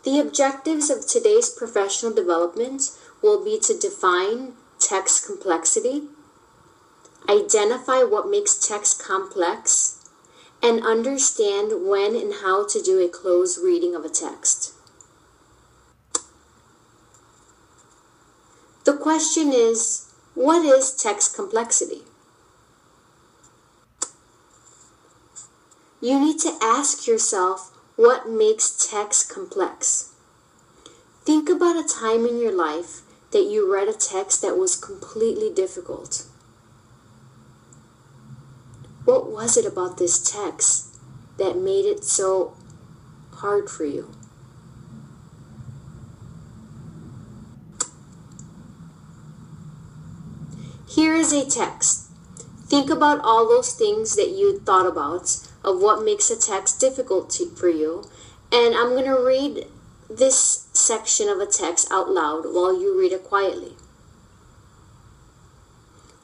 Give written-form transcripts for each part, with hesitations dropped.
The objectives of today's professional development will be to define text complexity, identify what makes text complex, and understand when and how to do a close reading of a text. The question is, what is text complexity? You need to ask yourself what makes text complex. Think about a time in your life that you read a text that was completely difficult. What was it about this text that made it so hard for you? Here is a text. Think about all those things that you thought about of what makes a text difficult for you, and I'm going to read this section of a text out loud while you read it quietly.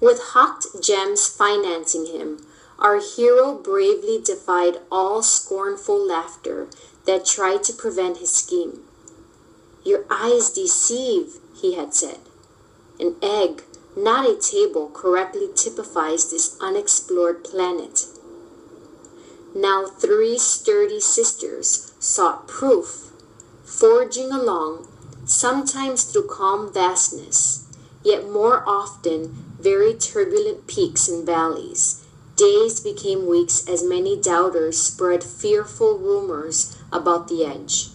With hot gems financing him, our hero bravely defied all scornful laughter that tried to prevent his scheme. "Your eyes deceive," he had said. "An egg, not a table, correctly typifies this unexplored planet." Now 3 sturdy sisters sought proof, forging along, sometimes through calm vastness, yet more often very turbulent peaks and valleys. Days became weeks as many doubters spread fearful rumors about the edge.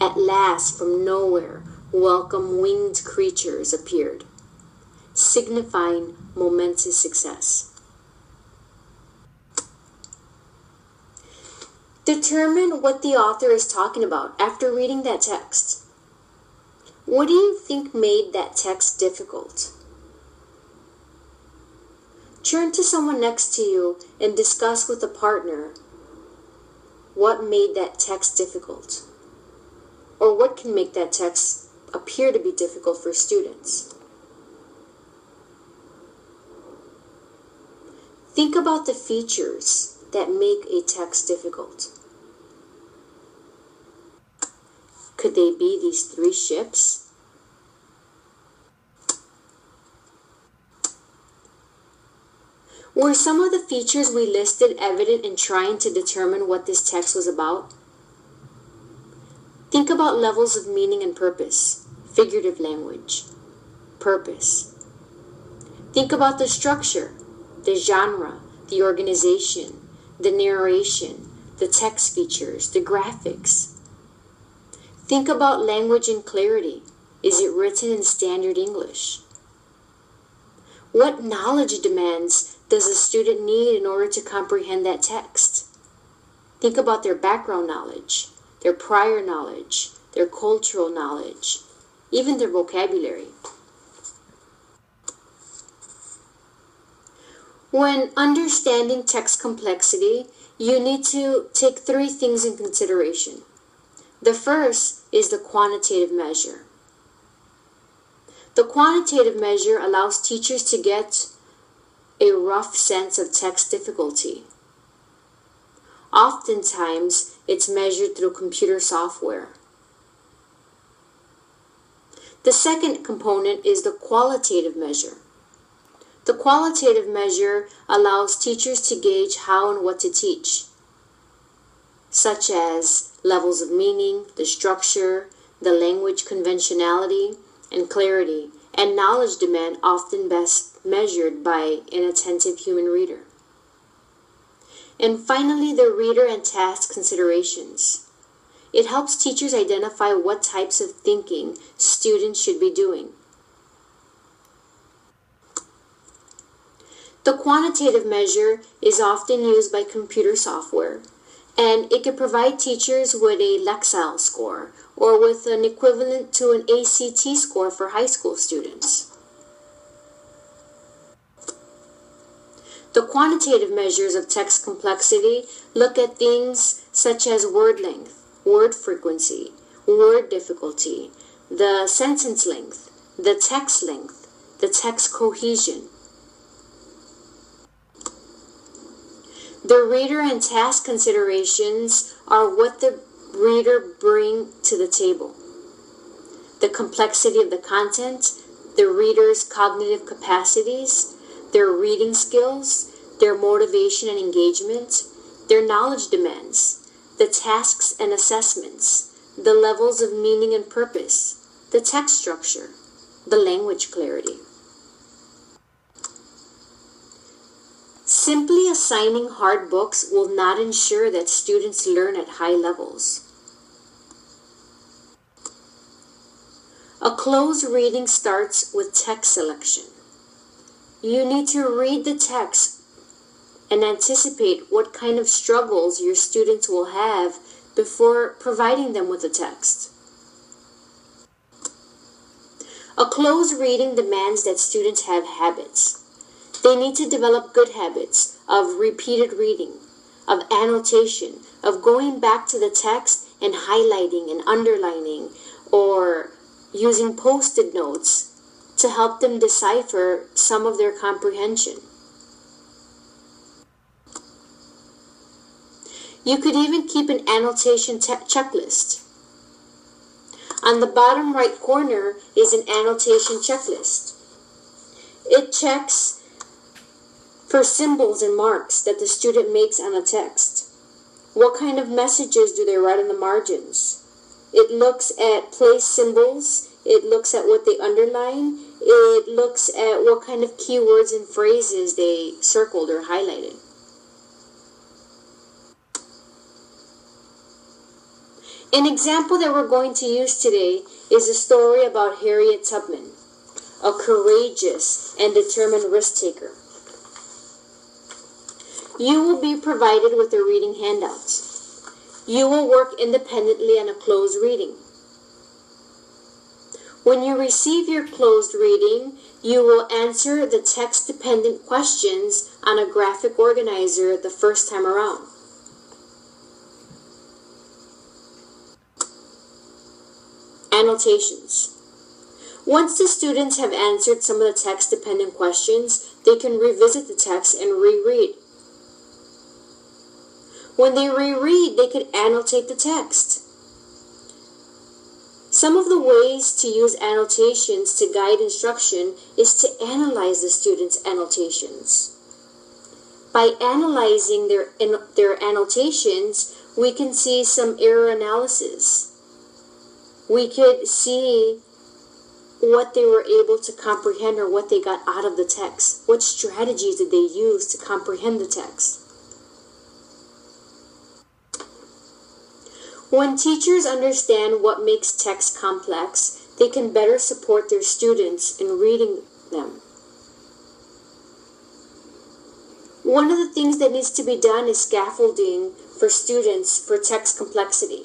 At last, from nowhere, welcome winged creatures appeared, signifying momentous success. Determine what the author is talking about after reading that text. What do you think made that text difficult? Turn to someone next to you and discuss with a partner what made that text difficult, or what can make that text appear to be difficult for students. Think about the features that make a text difficult. Could they be these 3 ships? Were some of the features we listed evident in trying to determine what this text was about? Think about levels of meaning and purpose, figurative language, purpose. Think about the structure, the genre, the organization, the narration, the text features, the graphics. Think about language and clarity. Is it written in standard English? What knowledge demands does a student need in order to comprehend that text? Think about their background knowledge, their prior knowledge, their cultural knowledge, even their vocabulary. When understanding text complexity, you need to take 3 things in consideration. The first is the quantitative measure. The quantitative measure allows teachers to get a rough sense of text difficulty. Oftentimes, it's measured through computer software. The second component is the qualitative measure. The qualitative measure allows teachers to gauge how and what to teach, such as levels of meaning, the structure, the language conventionality, and clarity, and knowledge demand often best measured by an attentive human reader. And finally, the reader and task considerations. It helps teachers identify what types of thinking students should be doing. The quantitative measure is often used by computer software, and it can provide teachers with a Lexile score or with an equivalent to an ACT score for high school students. The quantitative measures of text complexity look at things such as word length, word frequency, word difficulty, the sentence length, the text cohesion. The reader and task considerations are what the reader bring to the table. The complexity of the content, the reader's cognitive capacities, their reading skills, their motivation and engagement, their knowledge demands, the tasks and assessments, the levels of meaning and purpose, the text structure, the language clarity. Simply assigning hard books will not ensure that students learn at high levels. A close reading starts with text selection. You need to read the text and anticipate what kind of struggles your students will have before providing them with the text. A close reading demands that students have habits. They need to develop good habits of repeated reading, of annotation, of going back to the text and highlighting and underlining or using post-it notes to help them decipher some of their comprehension. You could even keep an annotation checklist. On the bottom right corner is an annotation checklist. It checks for symbols and marks that the student makes on a text. What kind of messages do they write on the margins? It looks at place symbols. It looks at what they underline. It looks at what kind of keywords and phrases they circled or highlighted. An example that we're going to use today is a story about Harriet Tubman, a courageous and determined risk-taker. You will be provided with a reading handout. You will work independently on a closed reading. When you receive your closed reading, you will answer the text-dependent questions on a graphic organizer the first time around. Annotations. Once the students have answered some of the text-dependent questions, they can revisit the text and reread. When they reread, they could annotate the text. Some of the ways to use annotations to guide instruction is to analyze the students' annotations. By analyzing their annotations, we can see some error analysis. We could see what they were able to comprehend or what they got out of the text. What strategies did they use to comprehend the text? When teachers understand what makes text complex, they can better support their students in reading them. One of the things that needs to be done is scaffolding for students for text complexity.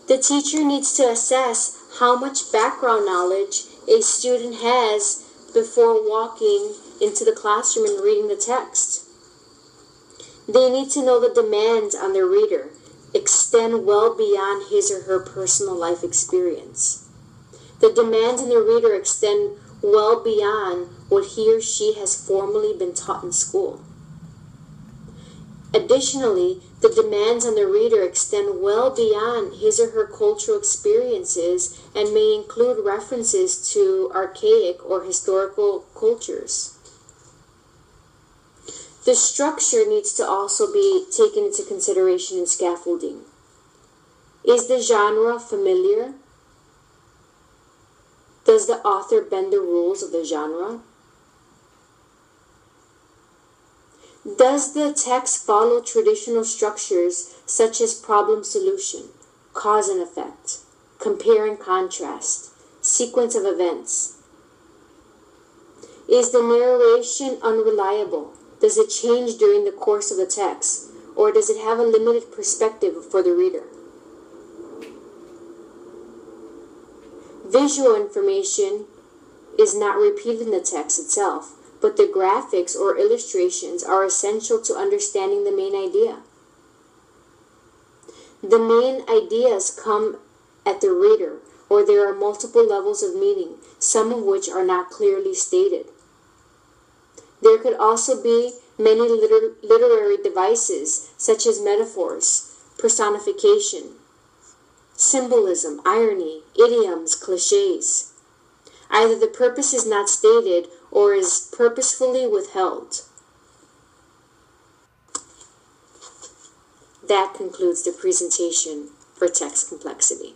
The teacher needs to assess how much background knowledge a student has before walking into the classroom and reading the text. They need to know the demands on their reader extend well beyond his or her personal life experience. The demands on the reader extend well beyond what he or she has formally been taught in school. Additionally, the demands on the reader extend well beyond his or her cultural experiences and may include references to archaic or historical cultures. The structure needs to also be taken into consideration in scaffolding. Is the genre familiar? Does the author bend the rules of the genre? Does the text follow traditional structures such as problem solution, cause and effect, compare and contrast, sequence of events? Is the narration unreliable? Does it change during the course of the text, or does it have a limited perspective for the reader? Visual information is not repeated in the text itself, but the graphics or illustrations are essential to understanding the main idea. The main ideas come at the reader, or there are multiple levels of meaning, some of which are not clearly stated. There could also be many literary devices, such as metaphors, personification, Symbolism, irony, idioms, cliches. Either the purpose is not stated or is purposefully withheld. That concludes the presentation for text complexity.